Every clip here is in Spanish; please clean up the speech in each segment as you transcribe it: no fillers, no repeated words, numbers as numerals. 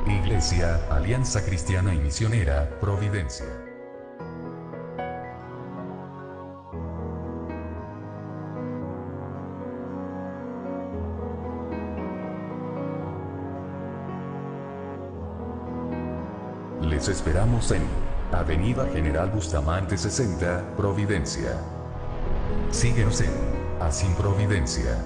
Iglesia, Alianza Cristiana y Misionera, Providencia. Les esperamos en Avenida General Bustamante 60, Providencia. Síguenos en Así Providencia.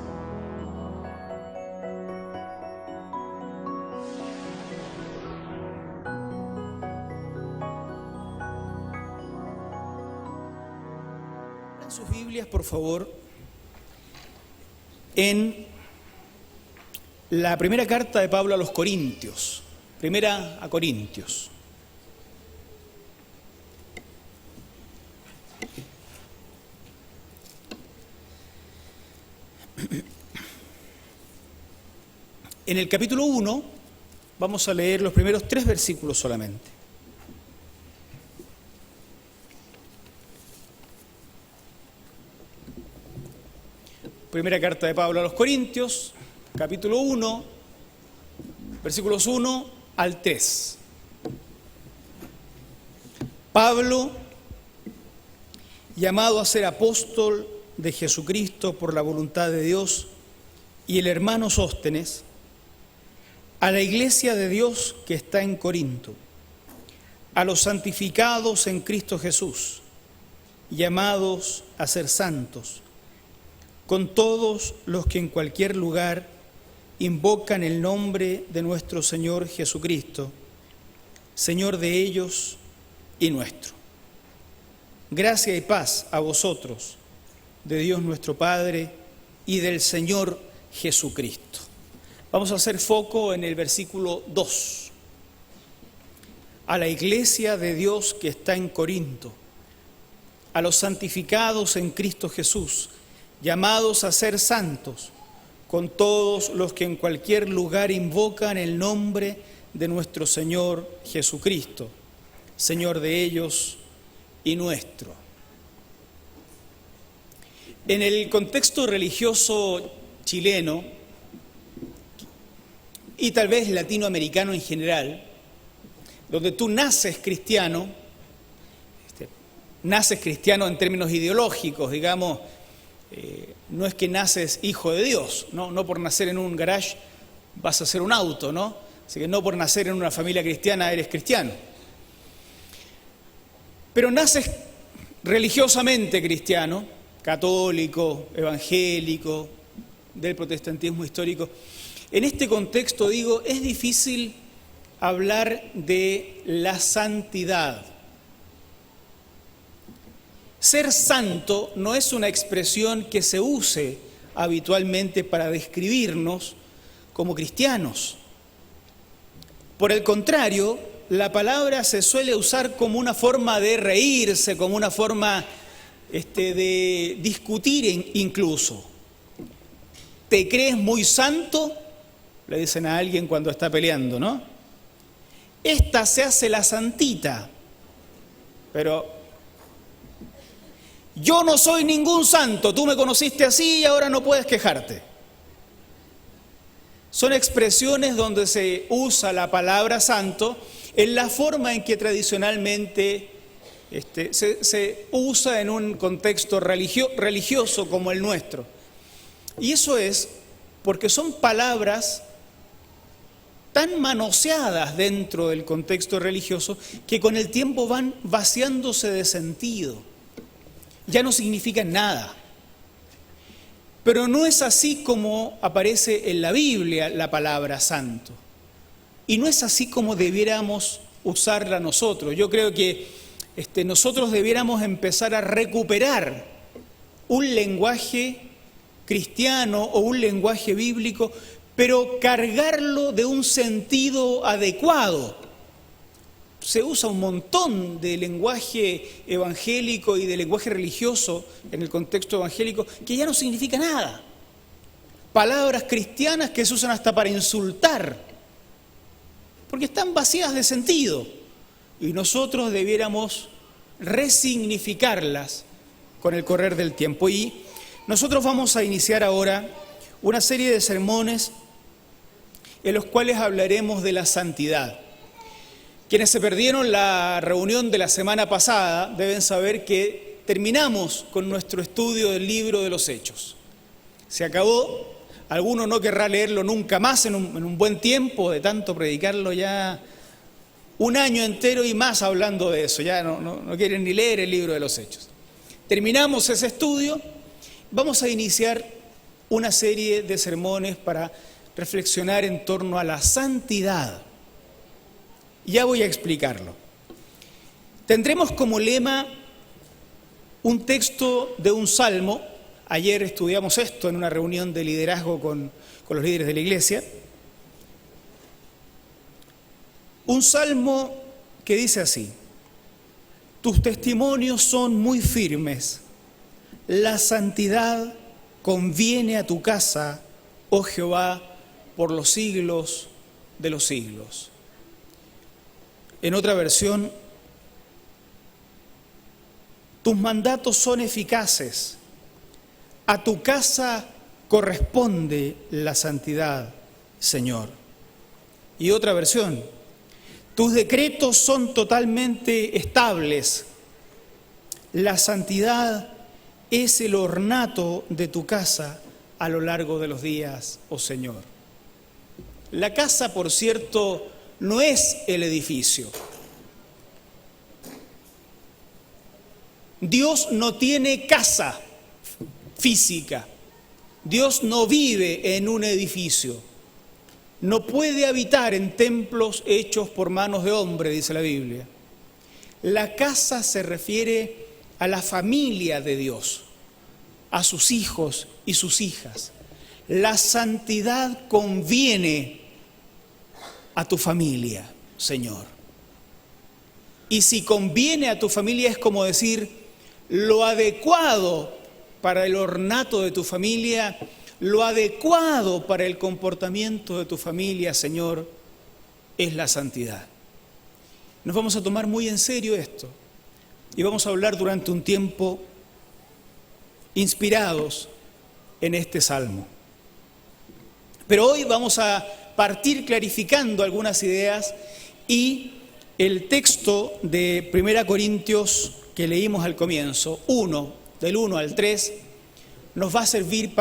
En sus Biblias, por favor, en la primera carta de Pablo a los Corintios, primera a Corintios. En el capítulo 1 vamos a leer los primeros 3 versículos solamente. Primera carta de Pablo a los Corintios, capítulo 1, versículos 1 al 3. Pablo, llamado a ser apóstol de Jesucristo por la voluntad de Dios, y el hermano Sóstenes, a la iglesia de Dios que está en Corinto, a los santificados en Cristo Jesús, llamados a ser santos, con todos los que en cualquier lugar invocan el nombre de nuestro Señor Jesucristo, Señor de ellos y nuestro. Gracia y paz a vosotros, de Dios nuestro Padre y del Señor Jesucristo. Vamos a hacer foco en el versículo 2. A la iglesia de Dios que está en Corinto, a los santificados en Cristo Jesús, llamados a ser santos, con todos los que en cualquier lugar invocan el nombre de nuestro Señor Jesucristo, Señor de ellos y nuestro. En el contexto religioso chileno, y tal vez latinoamericano en general, donde tú naces cristiano en términos ideológicos, digamos, no es que naces hijo de Dios, no por nacer en un garage vas a ser un auto, ¿no? Así que no por nacer en una familia cristiana eres cristiano. Pero naces religiosamente cristiano, católico, evangélico, del protestantismo histórico. En este contexto, digo, es difícil hablar de la santidad. Ser santo no es una expresión que se use habitualmente para describirnos como cristianos. Por el contrario, la palabra se suele usar como una forma de reírse, como una forma de discutir incluso. ¿Te crees muy santo? Le dicen a alguien cuando está peleando, ¿no? Esta se hace la santita, pero yo no soy ningún santo, tú me conociste así y ahora no puedes quejarte. Son expresiones donde se usa la palabra santo en la forma en que tradicionalmente se usa en un contexto religioso como el nuestro. Y eso es porque son palabras tan manoseadas dentro del contexto religioso que con el tiempo van vaciándose de sentido. Ya no significan nada. Pero no es así como aparece en la Biblia la palabra santo. Y no es así como debiéramos usarla nosotros. Yo creo que nosotros debiéramos empezar a recuperar un lenguaje cristiano o un lenguaje bíblico, pero cargarlo de un sentido adecuado. Se usa un montón de lenguaje evangélico y de lenguaje religioso en el contexto evangélico que ya no significa nada. Palabras cristianas que se usan hasta para insultar, porque están vacías de sentido. Y nosotros debiéramos resignificarlas con el correr del tiempo. Y nosotros vamos a iniciar ahora una serie de sermones en los cuales hablaremos de la santidad. Quienes se perdieron la reunión de la semana pasada deben saber que terminamos con nuestro estudio del libro de los Hechos. Se acabó, alguno no querrá leerlo nunca más en un buen tiempo, de tanto predicarlo ya un año entero y más hablando de eso, ya no quieren ni leer el libro de los Hechos. Terminamos ese estudio, vamos a iniciar una serie de sermones para reflexionar en torno a la santidad. Ya voy a explicarlo. Tendremos como lema un texto de un salmo. Ayer estudiamos esto en una reunión de liderazgo con los líderes de la iglesia. Un salmo que dice así: tus testimonios son muy firmes, la santidad conviene a tu casa, oh Jehová, por los siglos de los siglos. En otra versión, tus mandatos son eficaces, a tu casa corresponde la santidad, Señor. Y otra versión, tus decretos son totalmente estables, la santidad es el ornato de tu casa a lo largo de los días, oh Señor. La casa, por cierto, no es el edificio. Dios no tiene casa física. Dios no vive en un edificio. No puede habitar en templos hechos por manos de hombre, dice la Biblia. La casa se refiere a la familia de Dios, a sus hijos y sus hijas. La santidad conviene a tu familia, Señor. Y si conviene a tu familia es como decir, lo adecuado para el ornato de tu familia, lo adecuado para el comportamiento de tu familia, Señor, es la santidad. Nos vamos a tomar muy en serio esto y vamos a hablar durante un tiempo inspirados en este salmo. Pero hoy vamos a partir clarificando algunas ideas y el texto de 1 Corintios que leímos al comienzo, 1, del 1 al 3, nos va a servir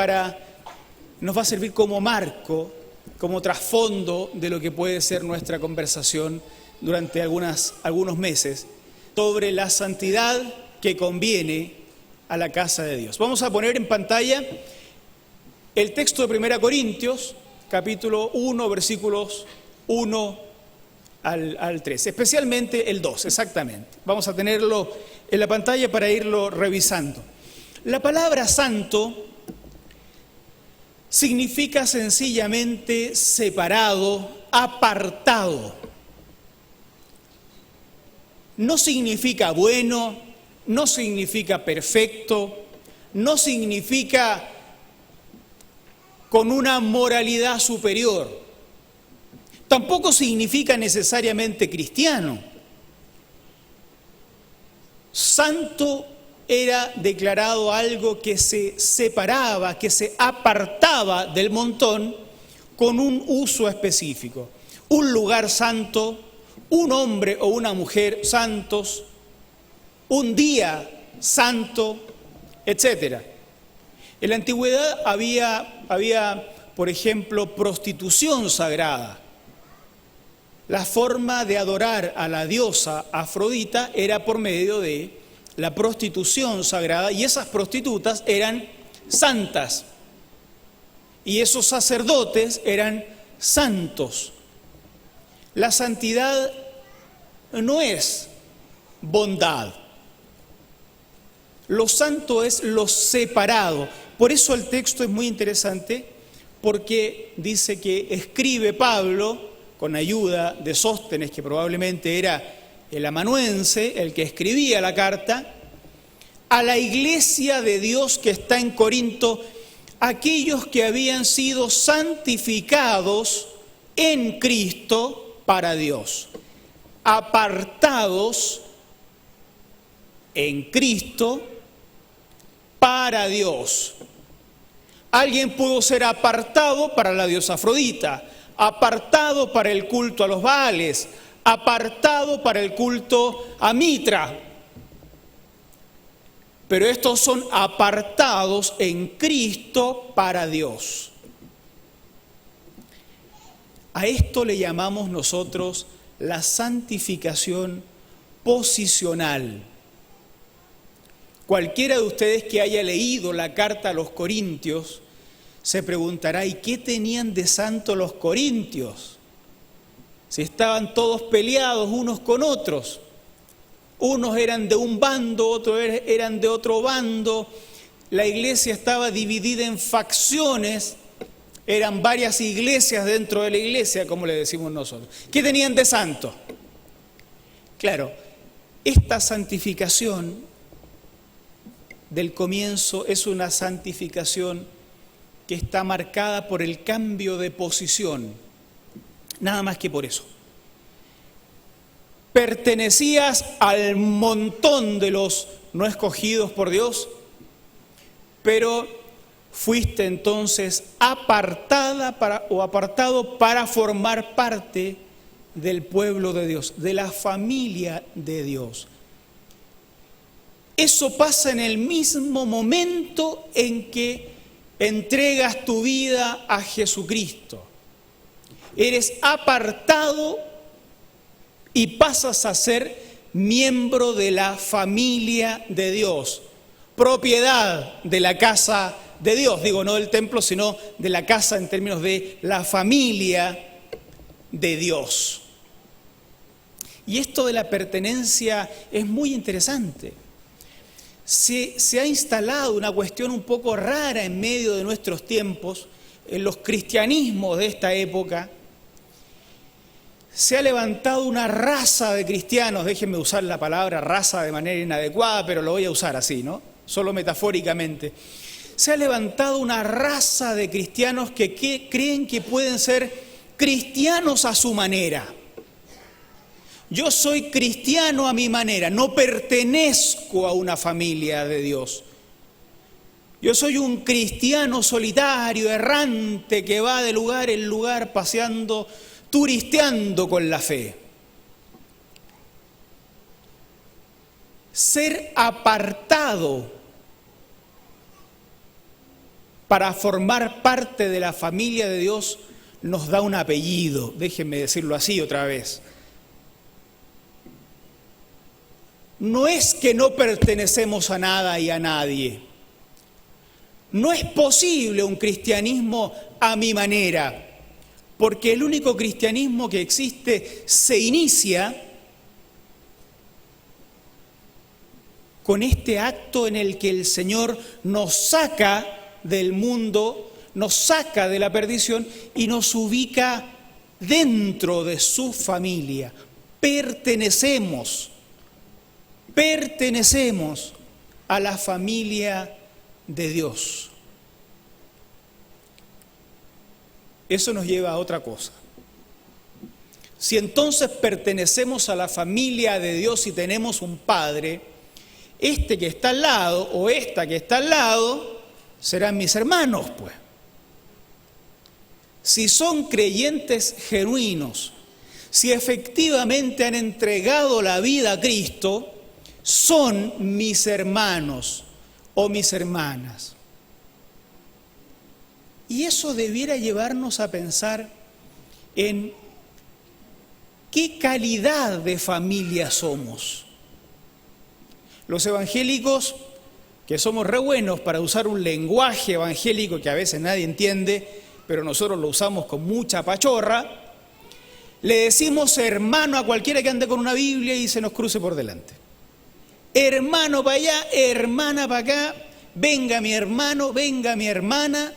como marco, como trasfondo de lo que puede ser nuestra conversación durante algunos meses sobre la santidad que conviene a la casa de Dios. Vamos a poner en pantalla el texto de 1 Corintios, capítulo 1, versículos 1 al 3, especialmente el 2, exactamente. Vamos a tenerlo en la pantalla para irlo revisando. La palabra santo significa sencillamente separado, apartado. No significa bueno, no significa perfecto, no significa con una moralidad superior. Tampoco significa necesariamente cristiano. Santo era declarado algo que se separaba, que se apartaba del montón con un uso específico. Un lugar santo, un hombre o una mujer santos, un día santo, etc. En la antigüedad había, por ejemplo, prostitución sagrada. La forma de adorar a la diosa Afrodita era por medio de la prostitución sagrada, y esas prostitutas eran santas, y esos sacerdotes eran santos. La santidad no es bondad. Lo santo es lo separado. Por eso el texto es muy interesante, porque dice que escribe Pablo, con ayuda de Sóstenes, que probablemente era el amanuense, el que escribía la carta, a la iglesia de Dios que está en Corinto, aquellos que habían sido santificados en Cristo para Dios, apartados en Cristo para Dios. Alguien pudo ser apartado para la diosa Afrodita, apartado para el culto a los Baales, apartado para el culto a Mitra. Pero estos son apartados en Cristo para Dios. A esto le llamamos nosotros la santificación posicional. Cualquiera de ustedes que haya leído la carta a los Corintios se preguntará, ¿y qué tenían de santo los corintios? Si estaban todos peleados unos con otros. Unos eran de un bando, otros eran de otro bando. La iglesia estaba dividida en facciones. Eran varias iglesias dentro de la iglesia, como le decimos nosotros. ¿Qué tenían de santo? Claro, esta santificación del comienzo es una santificación que está marcada por el cambio de posición. Nada más que por eso. Pertenecías al montón de los no escogidos por Dios, pero fuiste entonces apartado para formar parte del pueblo de Dios, de la familia de Dios. Eso pasa en el mismo momento en que entregas tu vida a Jesucristo. Eres apartado y pasas a ser miembro de la familia de Dios, propiedad de la casa de Dios, digo, no del templo, sino de la casa en términos de la familia de Dios. Y esto de la pertenencia es muy interesante. Se ha instalado una cuestión un poco rara en medio de nuestros tiempos, en los cristianismos de esta época. Se ha levantado una raza de cristianos, déjenme usar la palabra raza de manera inadecuada, pero lo voy a usar así, ¿no? Solo metafóricamente. Se ha levantado una raza de cristianos que creen que pueden ser cristianos a su manera. Yo soy cristiano a mi manera, no pertenezco a una familia de Dios. Yo soy un cristiano solitario, errante, que va de lugar en lugar paseando, turisteando con la fe. Ser apartado para formar parte de la familia de Dios nos da un apellido, déjenme decirlo así otra vez. No es que no pertenecemos a nada y a nadie. No es posible un cristianismo a mi manera, porque el único cristianismo que existe se inicia con este acto en el que el Señor nos saca del mundo, nos saca de la perdición y nos ubica dentro de su familia. Pertenecemos a la familia de Dios. Eso nos lleva a otra cosa. Si entonces pertenecemos a la familia de Dios y tenemos un Padre, este que está al lado o esta que está al lado serán mis hermanos, pues. Si son creyentes genuinos, si efectivamente han entregado la vida a Cristo, son mis hermanos o mis hermanas. Y eso debiera llevarnos a pensar en qué calidad de familia somos. Los evangélicos, que somos re buenos para usar un lenguaje evangélico que a veces nadie entiende, pero nosotros lo usamos con mucha pachorra, le decimos hermano a cualquiera que ande con una Biblia y se nos cruce por delante. Hermano para allá, hermana para acá, venga mi hermano, venga mi hermana,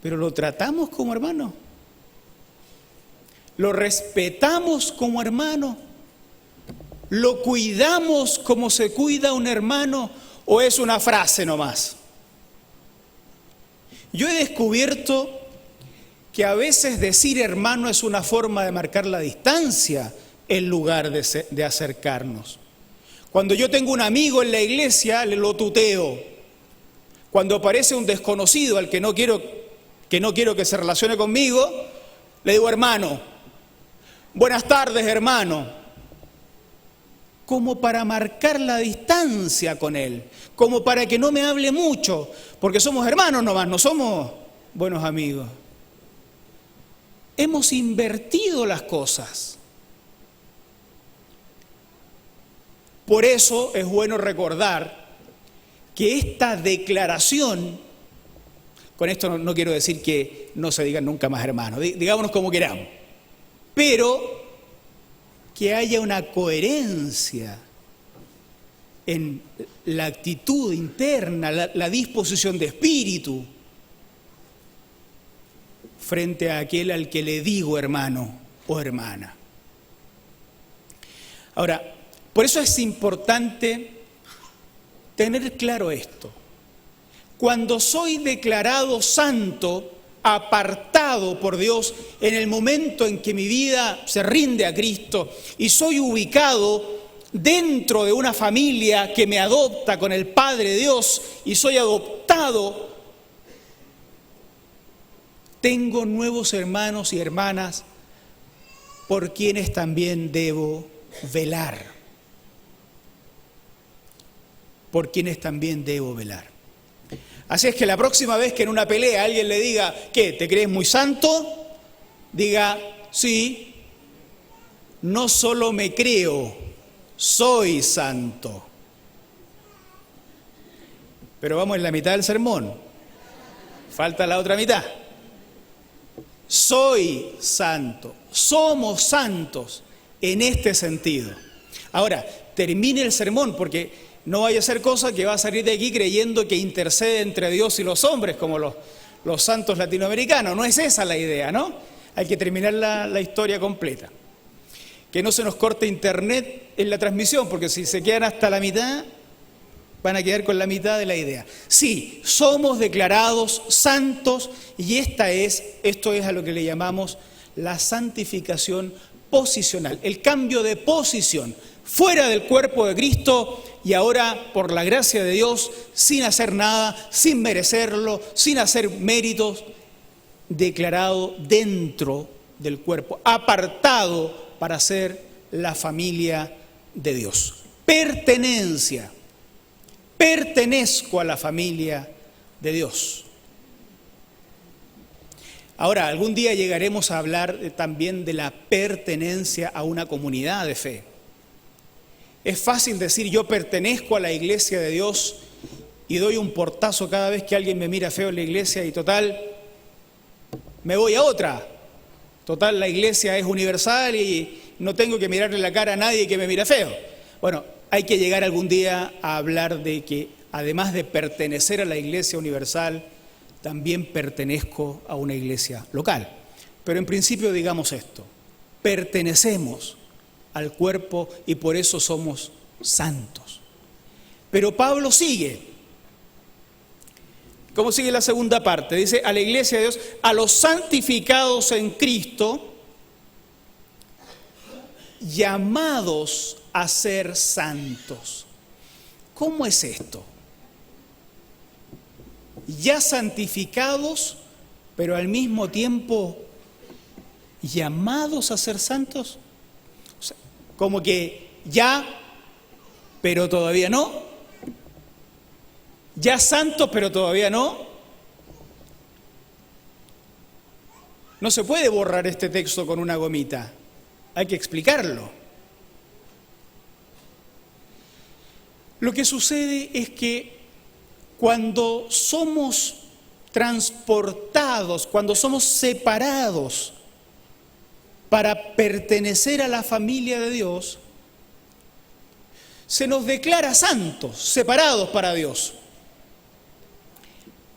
pero lo tratamos como hermano, lo respetamos como hermano, lo cuidamos como se cuida un hermano, o es una frase nomás. Yo he descubierto que a veces decir hermano es una forma de marcar la distancia en lugar de acercarnos. Cuando yo tengo un amigo en la iglesia, lo tuteo. Cuando aparece un desconocido al que no quiero que no quiero que se relacione conmigo, le digo hermano. Buenas tardes, hermano. Como para marcar la distancia con él, como para que no me hable mucho, porque somos hermanos nomás, no somos buenos amigos. Hemos invertido las cosas. Por eso es bueno recordar que esta declaración, con esto no quiero decir que no se digan nunca más hermanos, digámonos como queramos, pero que haya una coherencia en la actitud interna, la disposición de espíritu frente a aquel al que le digo hermano o hermana. Ahora, por eso es importante tener claro esto. Cuando soy declarado santo, apartado por Dios en el momento en que mi vida se rinde a Cristo y soy ubicado dentro de una familia que me adopta con el Padre Dios y soy adoptado, tengo nuevos hermanos y hermanas por quienes también debo velar. Por quienes también debo velar. Así es que la próxima vez que en una pelea alguien le diga, ¿qué? ¿Te crees muy santo? Diga, sí, no solo me creo, soy santo. Pero vamos en la mitad del sermón. Falta la otra mitad. Soy santo, somos santos en este sentido. Ahora, termine el sermón porque no vaya a ser cosa que va a salir de aquí creyendo que intercede entre Dios y los hombres como los santos latinoamericanos. No es esa la idea, ¿no? Hay que terminar la historia completa. Que no se nos corte internet en la transmisión, porque si se quedan hasta la mitad, van a quedar con la mitad de la idea. Sí, somos declarados santos y esto es a lo que le llamamos la santificación posicional, el cambio de posición, fuera del cuerpo de Cristo y ahora, por la gracia de Dios, sin hacer nada, sin merecerlo, sin hacer méritos, declarado dentro del cuerpo, apartado para ser la familia de Dios. Pertenencia. Pertenezco a la familia de Dios. Ahora, algún día llegaremos a hablar también de la pertenencia a una comunidad de fe. Es fácil decir yo pertenezco a la iglesia de Dios y doy un portazo cada vez que alguien me mira feo en la iglesia y total, me voy a otra. Total, la iglesia es universal y no tengo que mirarle la cara a nadie que me mira feo. Bueno, hay que llegar algún día a hablar de que además de pertenecer a la iglesia universal, también pertenezco a una iglesia local. Pero en principio digamos esto, pertenecemos al cuerpo y por eso somos santos. Pero Pablo sigue. ¿Cómo sigue la segunda parte? Dice, a la iglesia de Dios, a los santificados en Cristo, llamados a ser santos. ¿Cómo es esto? Ya santificados, pero al mismo tiempo llamados a ser santos. O sea, como que ya, pero todavía no. Ya santos, pero todavía no. No se puede borrar este texto con una gomita. Hay que explicarlo. Lo que sucede es que cuando somos transportados, cuando somos separados para pertenecer a la familia de Dios, se nos declara santos, separados para Dios.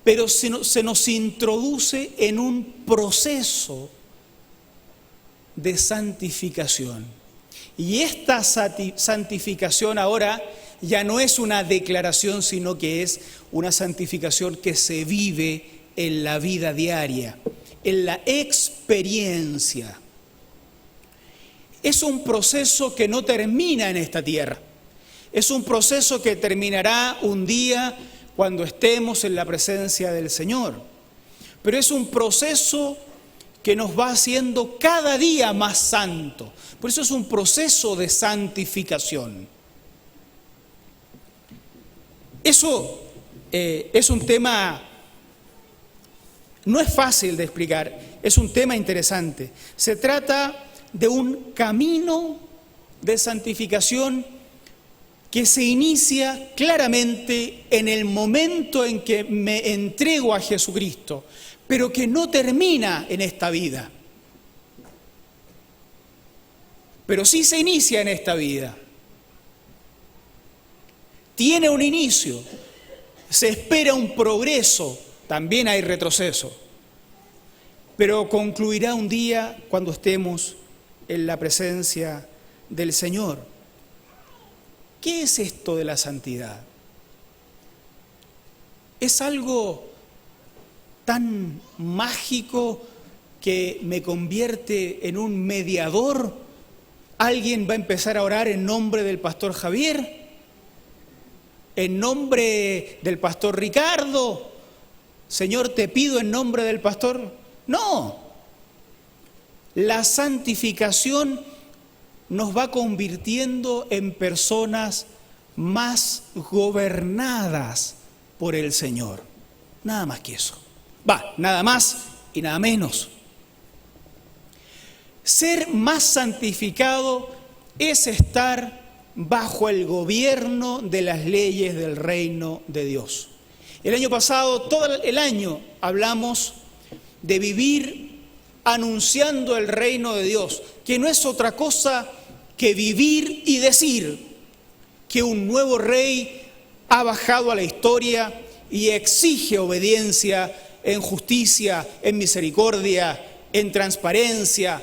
Pero se nos introduce en un proceso de santificación. Y esta santificación ahora ya no es una declaración, sino que es una santificación que se vive en la vida diaria, en la experiencia. Es un proceso que no termina en esta tierra. Es un proceso que terminará un día cuando estemos en la presencia del Señor. pero es un proceso que nos va haciendo cada día más santo. Por eso es un proceso de santificación. Eso es un tema, no es fácil de explicar, es un tema interesante. Se trata de un camino de santificación que se inicia claramente en el momento en que me entrego a Jesucristo, pero que no termina en esta vida. Pero sí se inicia en esta vida. Tiene un inicio, se espera un progreso, también hay retroceso, pero concluirá un día cuando estemos en la presencia del Señor. ¿Qué es esto de la santidad? ¿Es algo tan mágico que me convierte en un mediador? ¿Alguien va a empezar a orar en nombre del pastor Javier? ¿En nombre del pastor Ricardo? Señor, te pido en nombre del pastor. No. La santificación nos va convirtiendo en personas más gobernadas por el Señor. Nada más que eso. Nada más y nada menos. Ser más santificado es estar bajo el gobierno de las leyes del reino de Dios. El año pasado, todo el año, hablamos de vivir anunciando el reino de Dios, que no es otra cosa que vivir y decir que un nuevo rey ha bajado a la historia y exige obediencia en justicia, en misericordia, en transparencia.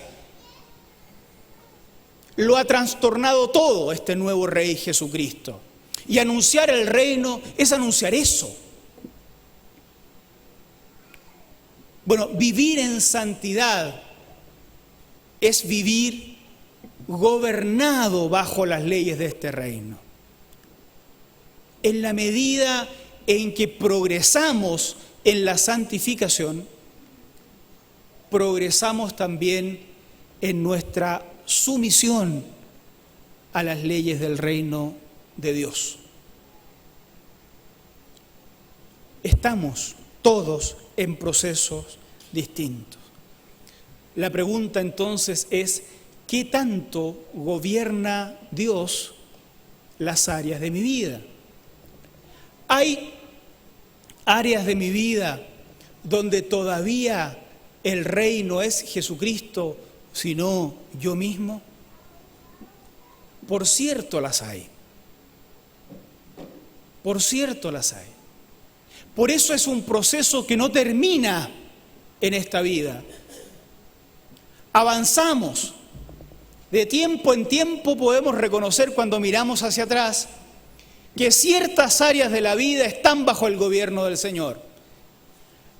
Lo ha trastornado todo este nuevo rey Jesucristo. Y anunciar el reino es anunciar eso. Bueno, vivir en santidad es vivir gobernado bajo las leyes de este reino. En la medida en que progresamos en la santificación, progresamos también en nuestra sumisión a las leyes del reino de Dios. Estamos todos en procesos distintos. La pregunta entonces es, ¿qué tanto gobierna Dios las áreas de mi vida? ¿Hay áreas de mi vida donde todavía el rey no es Jesucristo, sino yo mismo? Por cierto las hay. Por cierto las hay. Por eso es un proceso que no termina en esta vida. Avanzamos. De tiempo en tiempo podemos reconocer cuando miramos hacia atrás que ciertas áreas de la vida están bajo el gobierno del Señor.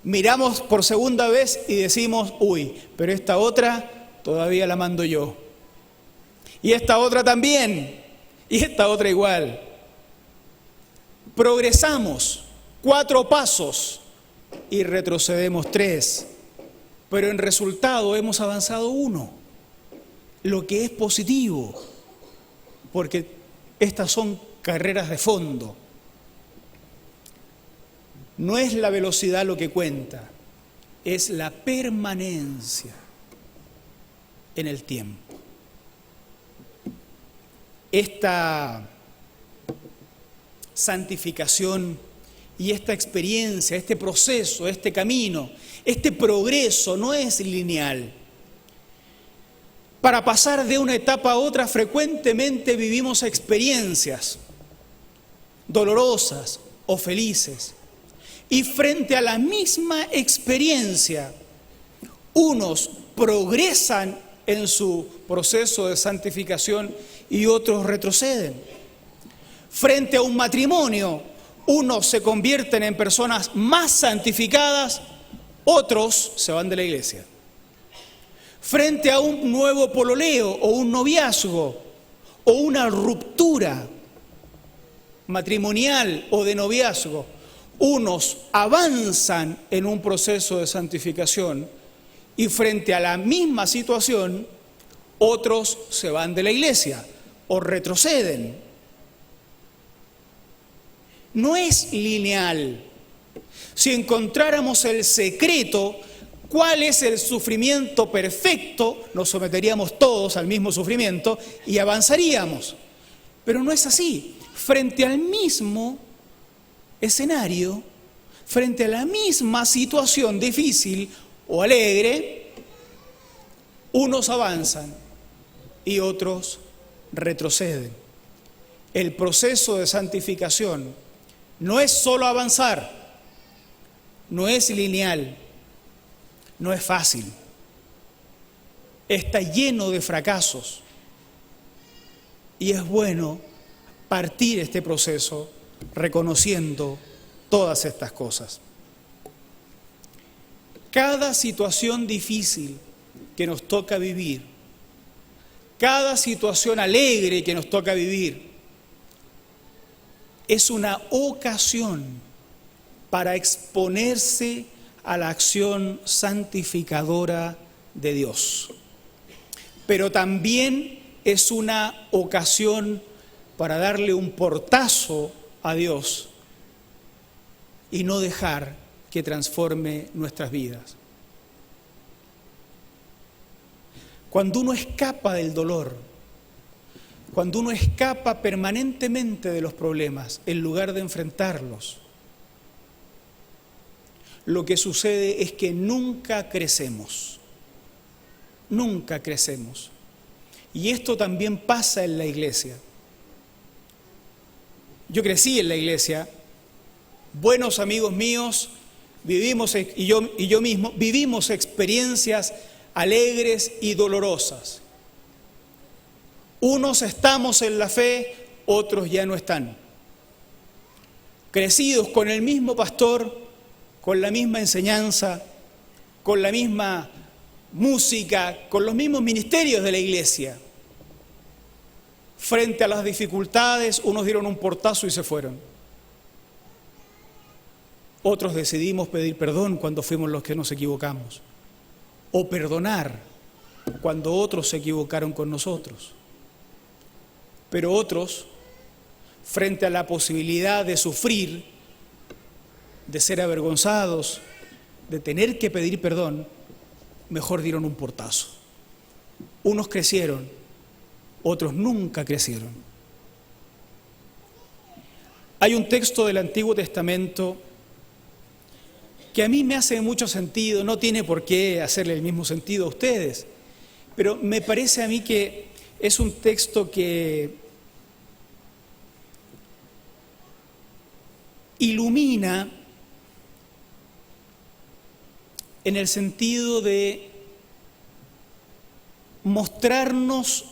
Miramos por segunda vez y decimos, pero esta otra todavía la mando yo. Y esta otra también. Y esta otra igual. Progresamos 4 pasos y retrocedemos 3. Pero en resultado hemos avanzado 1. Lo que es positivo. Porque estas son carreras de fondo. No es la velocidad lo que cuenta, es la permanencia en el tiempo. Esta santificación y esta experiencia, este proceso, este camino, este progreso no es lineal. Para pasar de una etapa a otra frecuentemente vivimos experiencias dolorosas o felices. Y frente a la misma experiencia, unos progresan en su proceso de santificación y otros retroceden. Frente a un matrimonio, unos se convierten en personas más santificadas, otros se van de la iglesia. Frente a un nuevo pololeo o un noviazgo o una ruptura matrimonial o de noviazgo, Unos avanzan en un proceso de santificación y frente a la misma situación, otros se van de la iglesia o retroceden. No es lineal. Si encontráramos el secreto, ¿cuál es el sufrimiento perfecto? Nos someteríamos todos al mismo sufrimiento y avanzaríamos. Pero no es así. Frente al mismo escenario, frente a la misma situación difícil o alegre, unos avanzan y otros retroceden. El proceso de santificación no es solo avanzar, no es lineal, no es fácil, está lleno de fracasos y es bueno partir este proceso reconociendo todas estas cosas. Cada situación difícil que nos toca vivir, cada situación alegre que nos toca vivir, es una ocasión para exponerse a la acción santificadora de Dios. Pero también es una ocasión para darle un portazo a Dios y no dejar que transforme nuestras vidas. Cuando uno escapa del dolor, cuando uno escapa permanentemente de los problemas, en lugar de enfrentarlos, lo que sucede es que nunca crecemos. Nunca crecemos. Y esto también pasa en la iglesia. Yo crecí en la iglesia, buenos amigos míos, y yo mismo vivimos experiencias alegres y dolorosas. Unos estamos en la fe, otros ya no están. Crecidos con el mismo pastor, con la misma enseñanza, con la misma música, con los mismos ministerios de la iglesia. Frente a las dificultades, unos dieron un portazo y se fueron. Otros decidimos pedir perdón cuando fuimos los que nos equivocamos, o perdonar cuando otros se equivocaron con nosotros. Pero otros, frente a la posibilidad de sufrir, de ser avergonzados, de tener que pedir perdón, mejor dieron un portazo. Unos crecieron, otros nunca crecieron. Hay un texto del Antiguo Testamento que a mí me hace mucho sentido, no tiene por qué hacerle el mismo sentido a ustedes, pero me parece a mí que es un texto que ilumina en el sentido de mostrarnos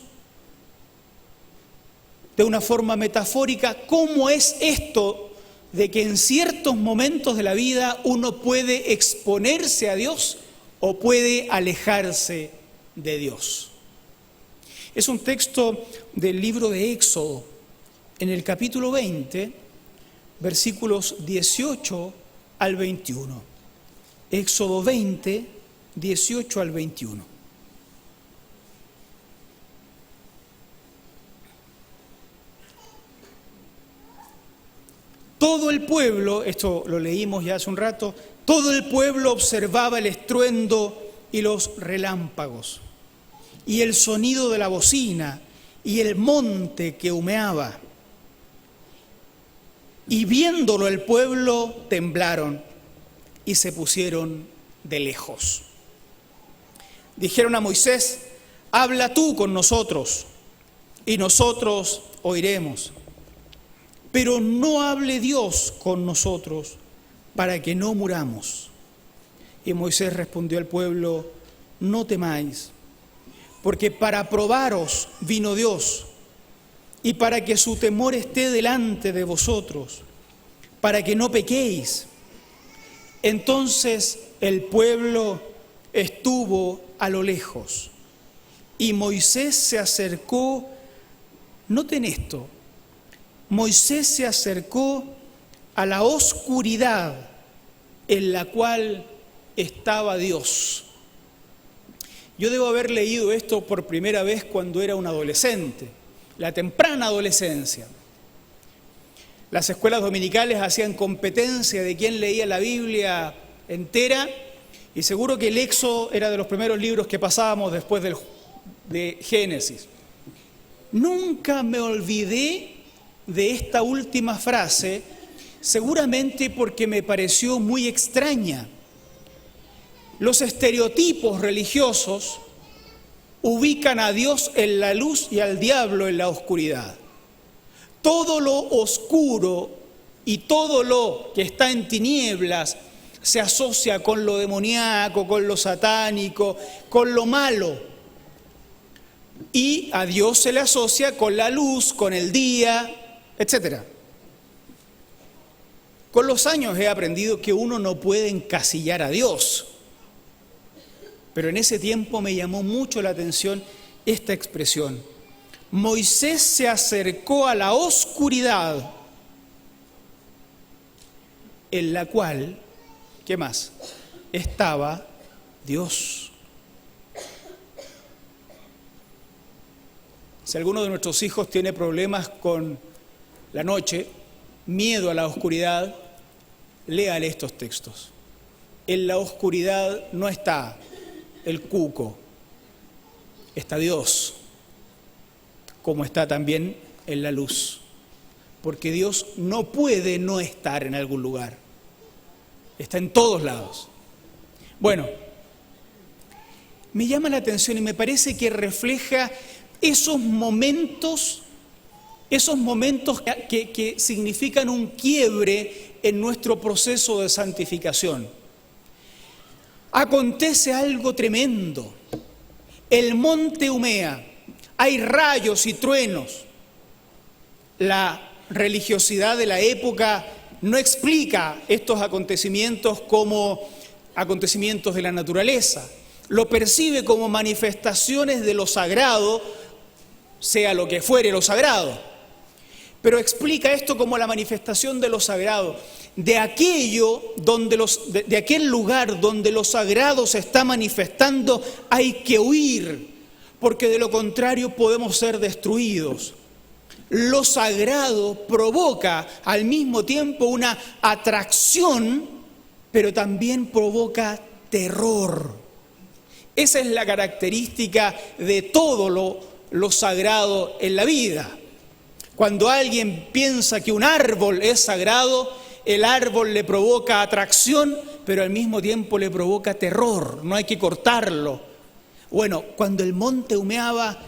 de una forma metafórica cómo es esto de que en ciertos momentos de la vida uno puede exponerse a Dios o puede alejarse de Dios. Es un texto del libro de Éxodo, en el capítulo 20, versículos 18 al 21. Éxodo 20, 18 al 21. Todo el pueblo, esto lo leímos ya hace un rato, todo el pueblo observaba el estruendo y los relámpagos, y el sonido de la bocina, y el monte que humeaba. Y viéndolo el pueblo temblaron y se pusieron de lejos. Dijeron a Moisés: habla tú con nosotros y nosotros oiremos. Pero no hable Dios con nosotros para que no muramos. Y Moisés respondió al pueblo: no temáis, porque para probaros vino Dios, y para que su temor esté delante de vosotros, para que no pequéis. Entonces el pueblo estuvo a lo lejos, y Moisés se acercó, noten esto, Moisés se acercó a la oscuridad en la cual estaba Dios. Yo debo haber leído esto por primera vez cuando era un adolescente, la temprana adolescencia. Las escuelas dominicales hacían competencia de quién leía la Biblia entera, y seguro que el Éxodo era de los primeros libros que pasábamos después de Génesis. Nunca me olvidé de esta última frase, seguramente porque me pareció muy extraña. Los estereotipos religiosos ubican a Dios en la luz y al diablo en la oscuridad. Todo lo oscuro y todo lo que está en tinieblas se asocia con lo demoníaco, con lo satánico, con lo malo. Y a Dios se le asocia con la luz, con el día, etc. Con los años he aprendido que uno no puede encasillar a Dios. Pero en ese tiempo me llamó mucho la atención esta expresión. Moisés se acercó a la oscuridad en la cual, ¿qué más? Estaba Dios. Si alguno de nuestros hijos tiene problemas con la noche, miedo a la oscuridad, léale estos textos. En la oscuridad no está el cuco, está Dios, como está también en la luz, porque Dios no puede no estar en algún lugar, está en todos lados. Bueno, me llama la atención y me parece que refleja esos momentos que significan un quiebre en nuestro proceso de santificación. Acontece algo tremendo. El monte humea, hay rayos y truenos. La religiosidad de la época no explica estos acontecimientos como acontecimientos de la naturaleza. Lo percibe como manifestaciones de lo sagrado, sea lo que fuere lo sagrado. Pero explica esto como la manifestación de lo sagrado. De aquel lugar donde lo sagrado se está manifestando hay que huir, porque de lo contrario podemos ser destruidos. Lo sagrado provoca al mismo tiempo una atracción, pero también provoca terror. Esa es la característica de todo lo sagrado en la vida. Cuando alguien piensa que un árbol es sagrado, el árbol le provoca atracción, pero al mismo tiempo le provoca terror, no hay que cortarlo. Bueno, cuando el monte humeaba,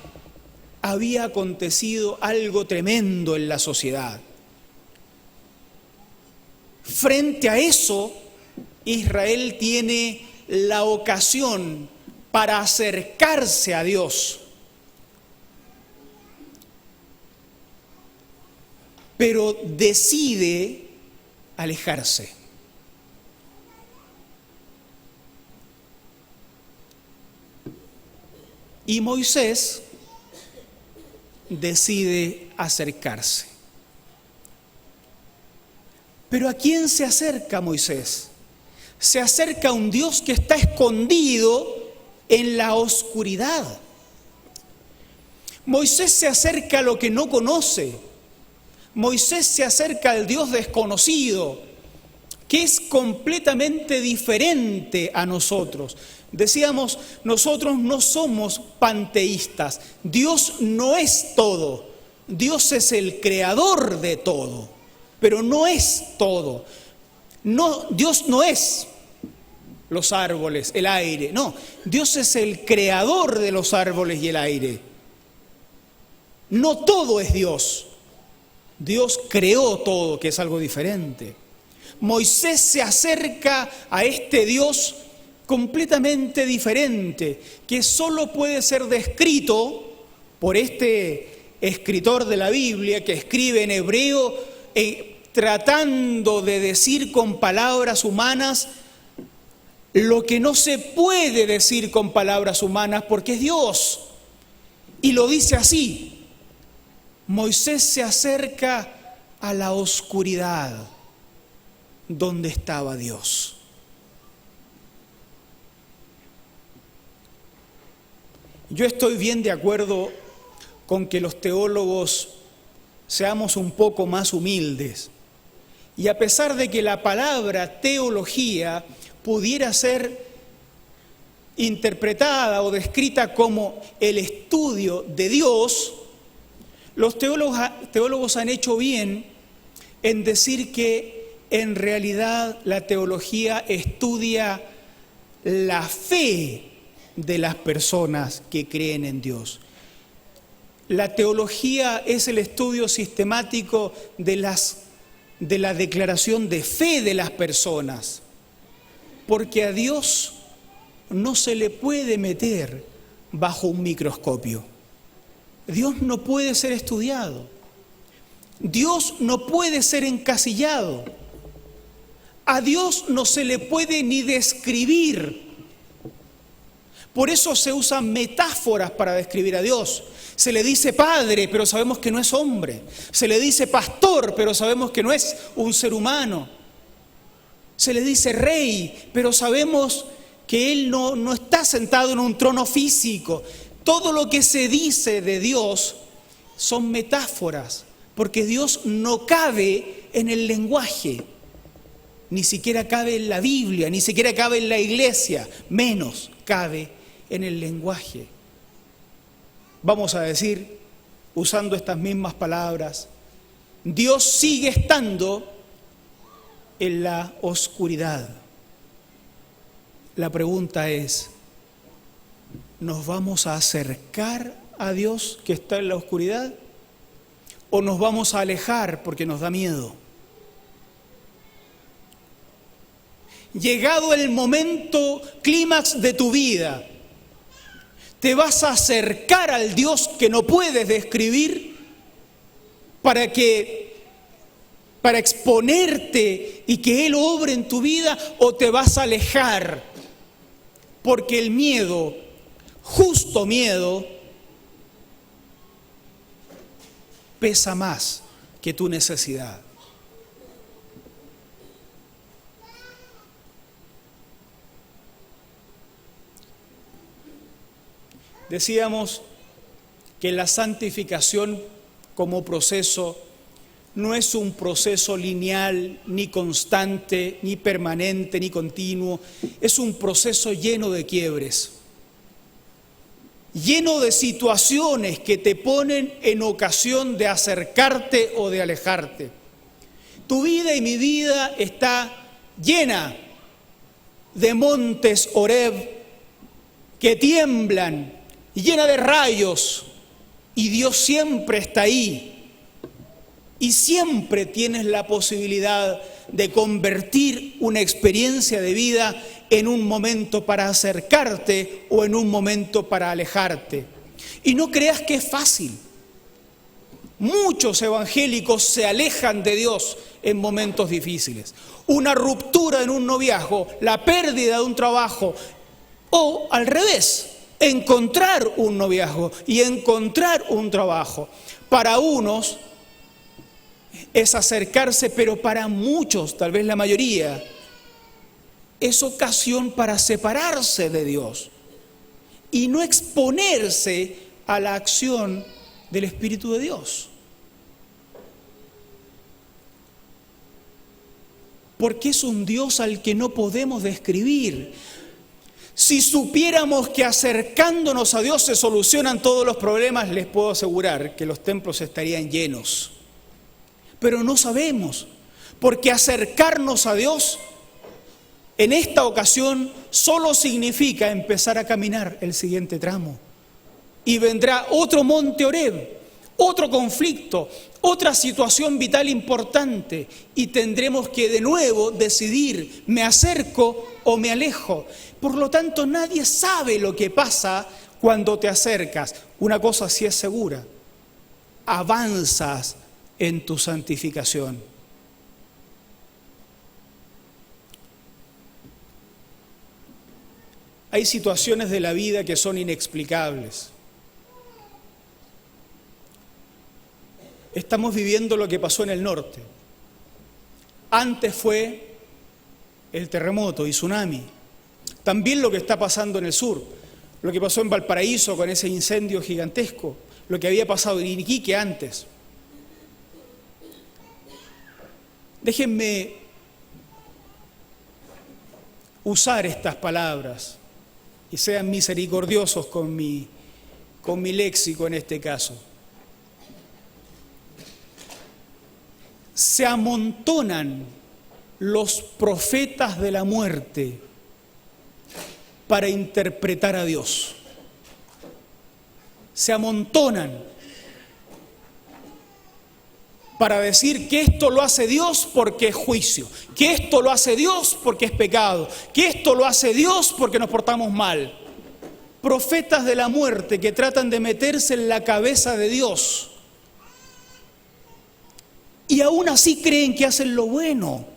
había acontecido algo tremendo en la sociedad. Frente a eso, Israel tiene la ocasión para acercarse a Dios. Pero decide alejarse. Y Moisés decide acercarse. Pero ¿a quién se acerca Moisés? Se acerca a un Dios que está escondido en la oscuridad. Moisés se acerca a lo que no conoce. Moisés se acerca al Dios desconocido, que es completamente diferente a nosotros. Decíamos, nosotros no somos panteístas. Dios no es todo. Dios es el creador de todo, pero no es todo. No, Dios no es los árboles, el aire. No, Dios es el creador de los árboles y el aire. No todo es Dios. Dios creó todo, que es algo diferente. Moisés se acerca a este Dios completamente diferente, que solo puede ser descrito por este escritor de la Biblia que escribe en hebreo, tratando de decir con palabras humanas lo que no se puede decir con palabras humanas porque es Dios. Y lo dice así: Moisés se acerca a la oscuridad dónde estaba Dios. Yo estoy bien de acuerdo con que los teólogos seamos un poco más humildes. Y a pesar de que la palabra teología pudiera ser interpretada o descrita como el estudio de Dios, los teólogos han hecho bien en decir que en realidad la teología estudia la fe de las personas que creen en Dios. La teología es el estudio sistemático de la declaración de fe de las personas, porque a Dios no se le puede meter bajo un microscopio. Dios no puede ser estudiado. Dios no puede ser encasillado. A Dios no se le puede ni describir. Por eso se usan metáforas para describir a Dios. Se le dice padre, pero sabemos que no es hombre. Se le dice pastor, pero sabemos que no es un ser humano. Se le dice rey, pero sabemos que Él no está sentado en un trono físico. Todo lo que se dice de Dios son metáforas, porque Dios no cabe en el lenguaje. Ni siquiera cabe en la Biblia, ni siquiera cabe en la iglesia, menos cabe en el lenguaje. Vamos a decir, usando estas mismas palabras, Dios sigue estando en la oscuridad. La pregunta es, ¿nos vamos a acercar a Dios que está en la oscuridad? ¿O nos vamos a alejar porque nos da miedo? Llegado el momento clímax de tu vida, ¿te vas a acercar al Dios que no puedes describir para exponerte y que Él obre en tu vida, o te vas a alejar? Porque el miedo, justo miedo, pesa más que tu necesidad. Decíamos que la santificación como proceso no es un proceso lineal, ni constante, ni permanente, ni continuo. Es un proceso lleno de quiebres, lleno de situaciones que te ponen en ocasión de acercarte o de alejarte. Tu vida y mi vida está llena de montes Horeb que tiemblan, llena de rayos, y Dios siempre está ahí. Y siempre tienes la posibilidad de convertir una experiencia de vida en un momento para acercarte o en un momento para alejarte. Y no creas que es fácil. Muchos evangélicos se alejan de Dios en momentos difíciles. Una ruptura en un noviazgo, la pérdida de un trabajo, o al revés, encontrar un noviazgo y encontrar un trabajo. Para unos es acercarse, pero para muchos, tal vez la mayoría, es ocasión para separarse de Dios y no exponerse a la acción del Espíritu de Dios. Porque es un Dios al que no podemos describir. Si supiéramos que acercándonos a Dios se solucionan todos los problemas, les puedo asegurar que los templos estarían llenos. Pero no sabemos, porque acercarnos a Dios en esta ocasión solo significa empezar a caminar el siguiente tramo. Y vendrá otro monte Horeb, otro conflicto, otra situación vital importante, y tendremos que de nuevo decidir, ¿me acerco o me alejo? Por lo tanto, nadie sabe lo que pasa cuando te acercas. Una cosa sí es segura: avanzas en tu santificación. Hay situaciones de la vida que son inexplicables. Estamos viviendo lo que pasó en el norte. Antes fue el terremoto y tsunami. También lo que está pasando en el sur, lo que pasó en Valparaíso con ese incendio gigantesco, lo que había pasado en Iquique antes. Déjenme usar estas palabras y sean misericordiosos con mi léxico en este caso. Se amontonan los profetas de la muerte para interpretar a Dios. Se amontonan para decir que esto lo hace Dios porque es juicio, que esto lo hace Dios porque es pecado, que esto lo hace Dios porque nos portamos mal. Profetas de la muerte que tratan de meterse en la cabeza de Dios y aún así creen que hacen lo bueno.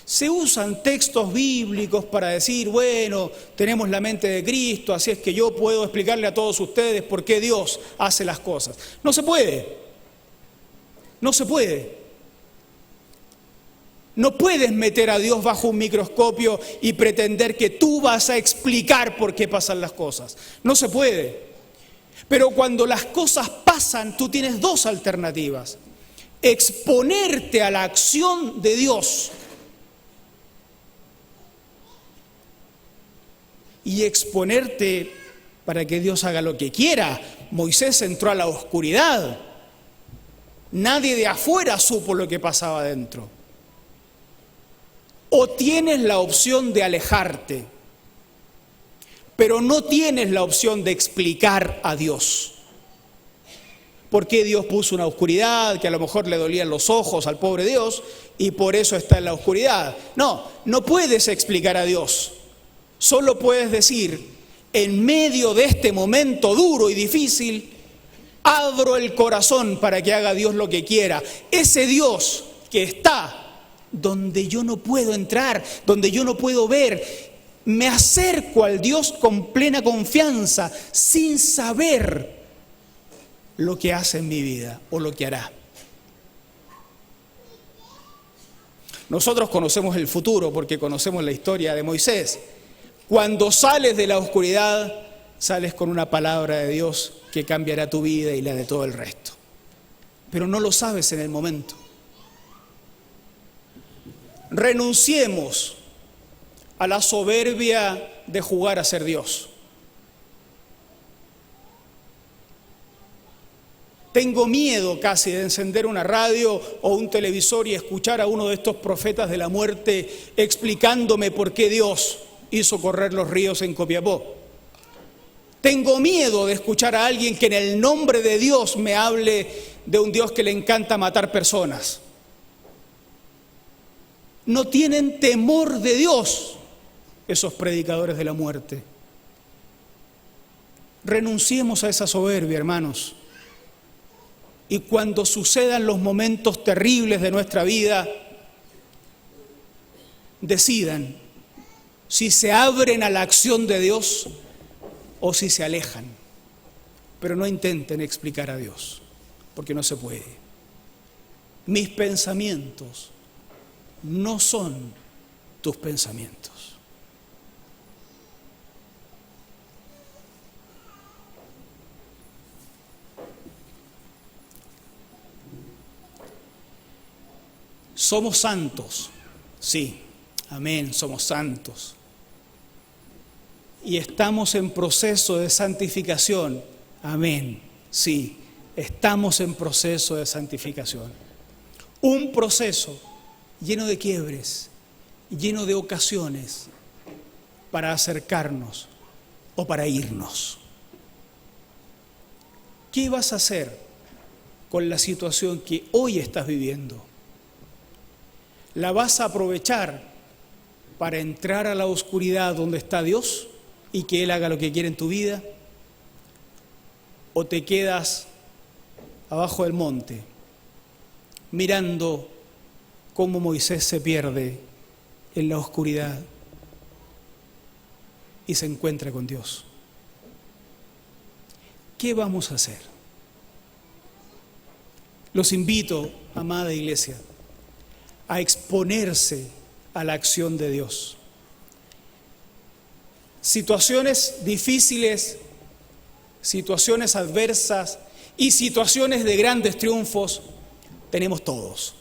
Se usan textos bíblicos para decir, bueno, tenemos la mente de Cristo, así es que yo puedo explicarle a todos ustedes por qué Dios hace las cosas. No se puede. No se puede. No puedes meter a Dios bajo un microscopio y pretender que tú vas a explicar por qué pasan las cosas. No se puede. Pero cuando las cosas pasan, tú tienes dos alternativas. Exponerte a la acción de Dios y exponerte para que Dios haga lo que quiera. Moisés entró a la oscuridad. Nadie de afuera supo lo que pasaba adentro. O tienes la opción de alejarte, pero no tienes la opción de explicar a Dios. ¿Por qué Dios puso una oscuridad que a lo mejor le dolían los ojos al pobre Dios y por eso está en la oscuridad? No puedes explicar a Dios. Solo puedes decir, en medio de este momento duro y difícil, abro el corazón para que haga Dios lo que quiera. Ese Dios que está donde yo no puedo entrar, donde yo no puedo ver, me acerco al Dios con plena confianza, sin saber lo que hace en mi vida o lo que hará. Nosotros conocemos el futuro porque conocemos la historia de Moisés. Cuando sales de la oscuridad, sales con una palabra de Dios que cambiará tu vida y la de todo el resto. Pero no lo sabes en el momento. Renunciemos a la soberbia de jugar a ser Dios. Tengo miedo casi de encender una radio o un televisor y escuchar a uno de estos profetas de la muerte explicándome por qué Dios hizo correr los ríos en Copiapó. Tengo miedo de escuchar a alguien que en el nombre de Dios me hable de un Dios que le encanta matar personas. No tienen temor de Dios esos predicadores de la muerte. Renunciemos a esa soberbia, hermanos. Y cuando sucedan los momentos terribles de nuestra vida, decidan si se abren a la acción de Dios o si se alejan. Pero no intenten explicar a Dios, porque no se puede. Mis pensamientos no son tus pensamientos. Somos santos, sí, amén, somos santos. Y estamos en proceso de santificación, amén, sí, estamos en proceso de santificación. Un proceso lleno de quiebres, lleno de ocasiones para acercarnos o para irnos. ¿Qué vas a hacer con la situación que hoy estás viviendo? ¿La vas a aprovechar para entrar a la oscuridad donde está Dios y que Él haga lo que quiere en tu vida? ¿O te quedas abajo del monte mirando cómo Moisés se pierde en la oscuridad y se encuentra con Dios? ¿Qué vamos a hacer? Los invito, amada iglesia, a exponerse a la acción de Dios. Situaciones difíciles, situaciones adversas y situaciones de grandes triunfos tenemos todos.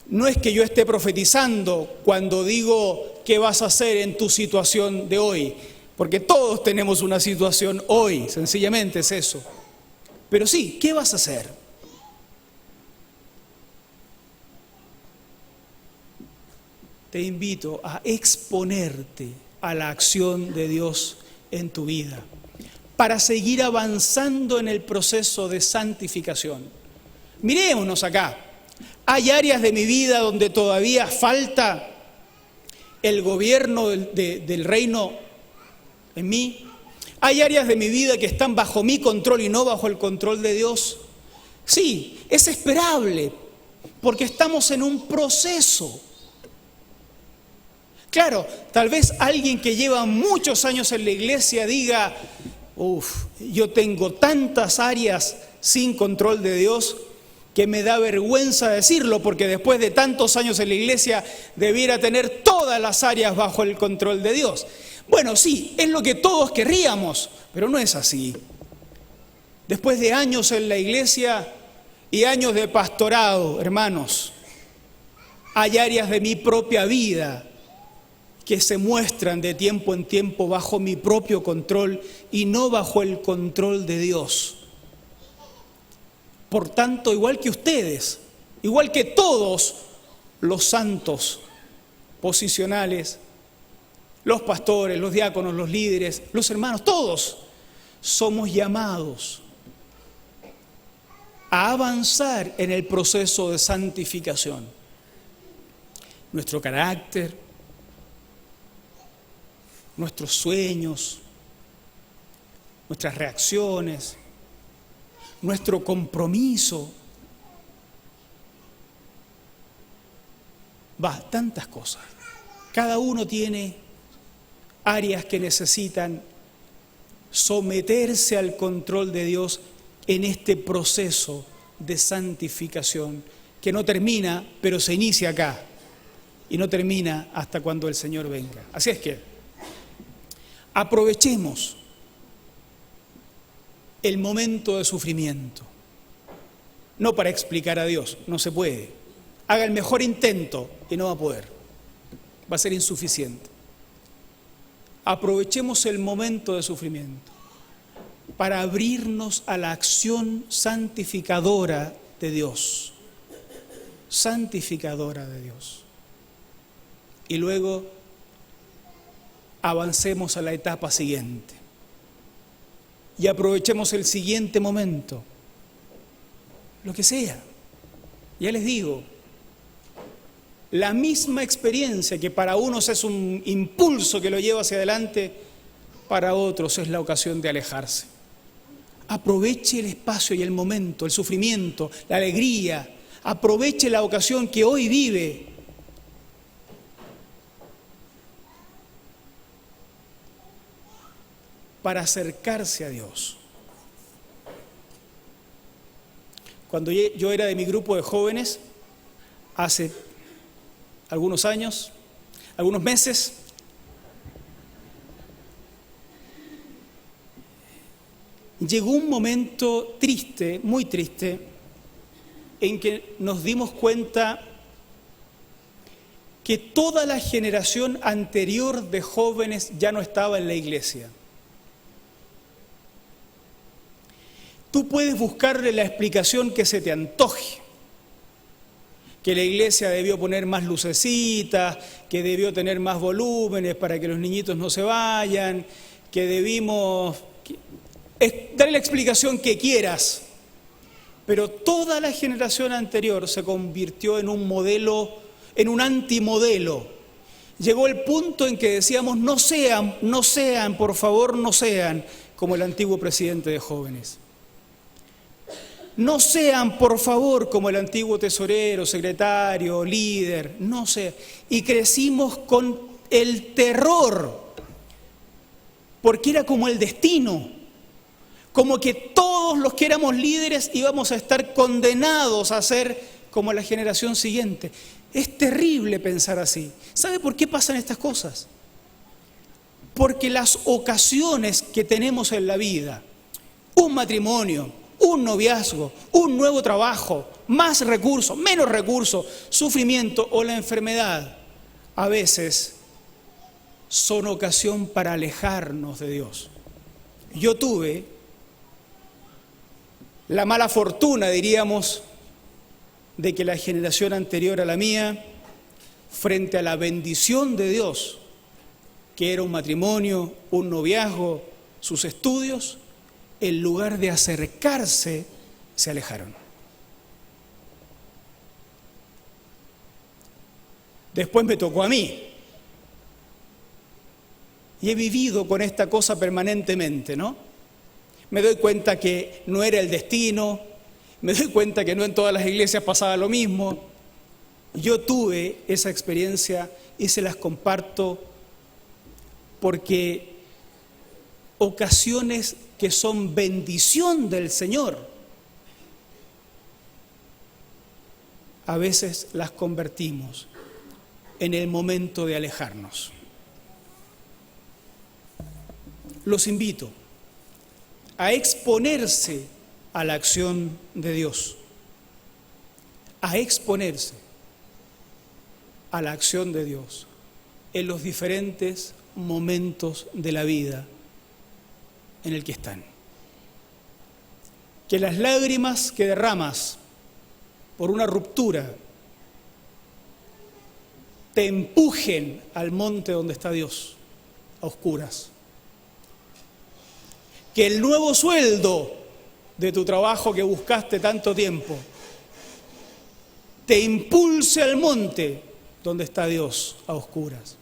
No es que yo esté profetizando cuando digo qué vas a hacer en tu situación de hoy, porque todos tenemos una situación hoy, sencillamente es eso. Pero sí, ¿qué vas a hacer? Te invito a exponerte a la acción de Dios en tu vida, para seguir avanzando en el proceso de santificación. Mirémonos acá. Hay áreas de mi vida donde todavía falta el gobierno del reino en mí. Hay áreas de mi vida que están bajo mi control y no bajo el control de Dios. Sí, es esperable, porque estamos en un proceso. Claro, tal vez alguien que lleva muchos años en la iglesia diga, yo tengo tantas áreas sin control de Dios que me da vergüenza decirlo, porque después de tantos años en la iglesia debiera tener todas las áreas bajo el control de Dios. Bueno, sí, es lo que todos querríamos, pero no es así. Después de años en la iglesia y años de pastorado, hermanos, hay áreas de mi propia vida que se muestran de tiempo en tiempo bajo mi propio control y no bajo el control de Dios. Por tanto, igual que ustedes, igual que todos los santos posicionales, los pastores, los diáconos, los líderes, los hermanos, todos somos llamados a avanzar en el proceso de santificación. Nuestro carácter, nuestros sueños, nuestras reacciones, nuestro compromiso, tantas cosas. Cada uno tiene áreas que necesitan someterse al control de Dios en este proceso de santificación que no termina, pero se inicia acá y no termina hasta cuando el Señor venga. Así es que aprovechemos el momento de sufrimiento, no para explicar a Dios, no se puede. Haga el mejor intento y no va a poder, va a ser insuficiente. Aprovechemos el momento de sufrimiento para abrirnos a la acción santificadora de Dios, santificadora de Dios. Y luego avancemos a la etapa siguiente y aprovechemos el siguiente momento, lo que sea. Ya les digo, la misma experiencia que para unos es un impulso que lo lleva hacia adelante, para otros es la ocasión de alejarse. Aproveche el espacio y el momento, el sufrimiento, la alegría, aproveche la ocasión que hoy vive para acercarse a Dios. Cuando yo era de mi grupo de jóvenes, hace algunos años, algunos meses, llegó un momento triste, muy triste, en que nos dimos cuenta que toda la generación anterior de jóvenes ya no estaba en la iglesia. Tú puedes buscarle la explicación que se te antoje, que la iglesia debió poner más lucecitas, que debió tener más volúmenes para que los niñitos no se vayan, que debimos... Dale la explicación que quieras, pero toda la generación anterior se convirtió en un modelo, en un antimodelo. Llegó el punto en que decíamos, no sean, por favor, no sean como el antiguo presidente de jóvenes. No sean, por favor, como el antiguo tesorero, secretario, líder, no sean. Y crecimos con el terror, porque era como el destino, como que todos los que éramos líderes íbamos a estar condenados a ser como a la generación siguiente. Es terrible pensar así. ¿Sabe por qué pasan estas cosas? Porque las ocasiones que tenemos en la vida, un matrimonio, un noviazgo, un nuevo trabajo, más recursos, menos recursos, sufrimiento o la enfermedad, a veces son ocasión para alejarnos de Dios. Yo tuve la mala fortuna, diríamos, de que la generación anterior a la mía, frente a la bendición de Dios, que era un matrimonio, un noviazgo, sus estudios, en lugar de acercarse, se alejaron. Después me tocó a mí. Y he vivido con esta cosa permanentemente, ¿no? Me doy cuenta que no era el destino, me doy cuenta que no en todas las iglesias pasaba lo mismo. Yo tuve esa experiencia y se las comparto porque ocasiones que son bendición del Señor, a veces las convertimos en el momento de alejarnos. Los invito a exponerse a la acción de Dios, a exponerse a la acción de Dios en los diferentes momentos de la vida en el que están. Que las lágrimas que derramas por una ruptura te empujen al monte donde está Dios, a oscuras. Que el nuevo sueldo de tu trabajo que buscaste tanto tiempo te impulse al monte donde está Dios, a oscuras.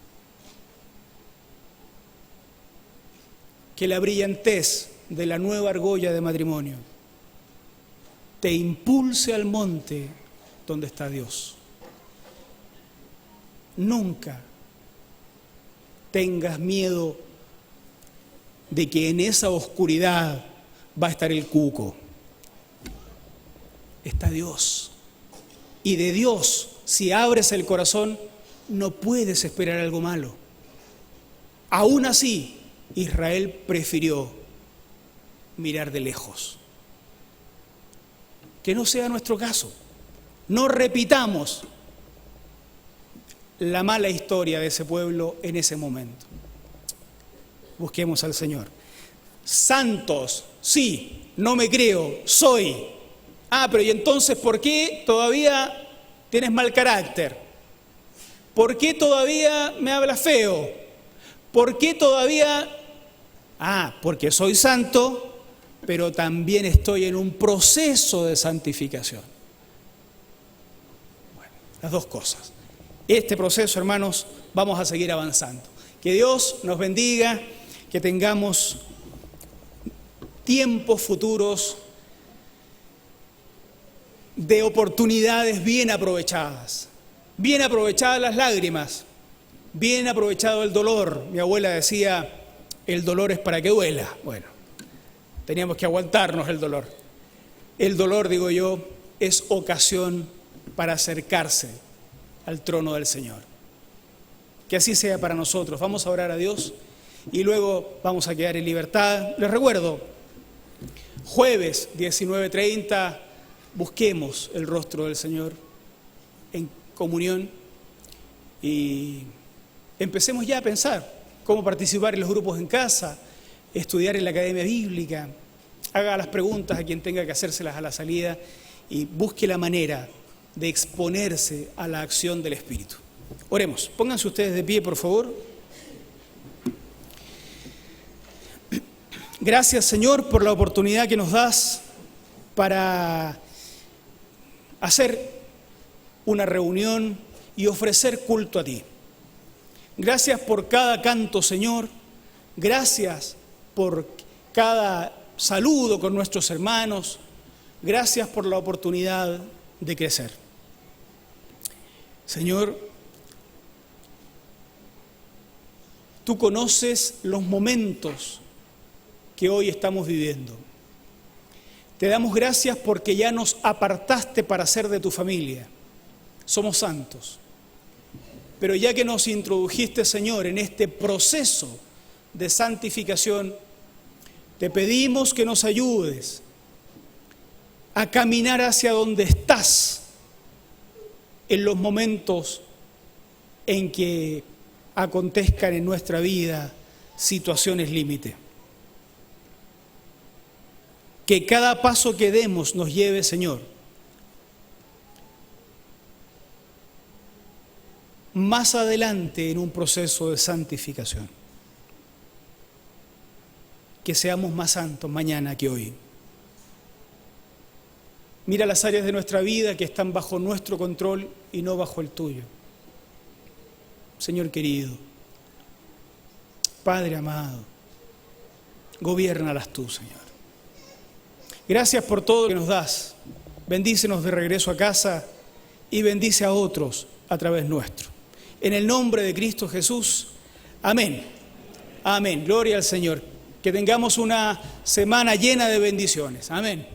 Que la brillantez de la nueva argolla de matrimonio te impulse al monte donde está Dios. Nunca tengas miedo de que en esa oscuridad va a estar el cuco. Está Dios. Y de Dios, si abres el corazón, no puedes esperar algo malo. Aún así, Israel prefirió mirar de lejos. Que no sea nuestro caso. No repitamos la mala historia de ese pueblo en ese momento. Busquemos al Señor. Santos, sí, no me creo, soy. Pero ¿y entonces por qué todavía tienes mal carácter? ¿Por qué todavía me hablas feo? ¿Por qué todavía? Porque soy santo, pero también estoy en un proceso de santificación. Bueno, las dos cosas. Este proceso, hermanos, vamos a seguir avanzando. Que Dios nos bendiga, que tengamos tiempos futuros de oportunidades bien aprovechadas las lágrimas, bien aprovechado el dolor. Mi abuela decía, el dolor es para que duela. Bueno, teníamos que aguantarnos el dolor. El dolor, digo yo, es ocasión para acercarse al trono del Señor. Que así sea para nosotros. Vamos a orar a Dios y luego vamos a quedar en libertad. Les recuerdo, jueves 19:30, busquemos el rostro del Señor en comunión y empecemos ya a pensar cómo participar en los grupos en casa, estudiar en la academia bíblica, haga las preguntas a quien tenga que hacérselas a la salida y busque la manera de exponerse a la acción del Espíritu. Oremos, pónganse ustedes de pie, por favor. Gracias, Señor, por la oportunidad que nos das para hacer una reunión y ofrecer culto a ti. Gracias por cada canto, Señor. Gracias por cada saludo con nuestros hermanos. Gracias por la oportunidad de crecer. Señor, tú conoces los momentos que hoy estamos viviendo. Te damos gracias porque ya nos apartaste para ser de tu familia. Somos santos. Pero ya que nos introdujiste, Señor, en este proceso de santificación, te pedimos que nos ayudes a caminar hacia donde estás en los momentos en que acontezcan en nuestra vida situaciones límite. Que cada paso que demos nos lleve, Señor, más adelante en un proceso de santificación. Que seamos más santos mañana que hoy. Mira las áreas de nuestra vida que están bajo nuestro control y no bajo el tuyo. Señor querido, Padre amado, gobiérnalas tú, Señor. Gracias por todo lo que nos das. Bendícenos de regreso a casa y bendice a otros a través nuestro. En el nombre de Cristo Jesús, amén. Amén. Gloria al Señor. Que tengamos una semana llena de bendiciones. Amén.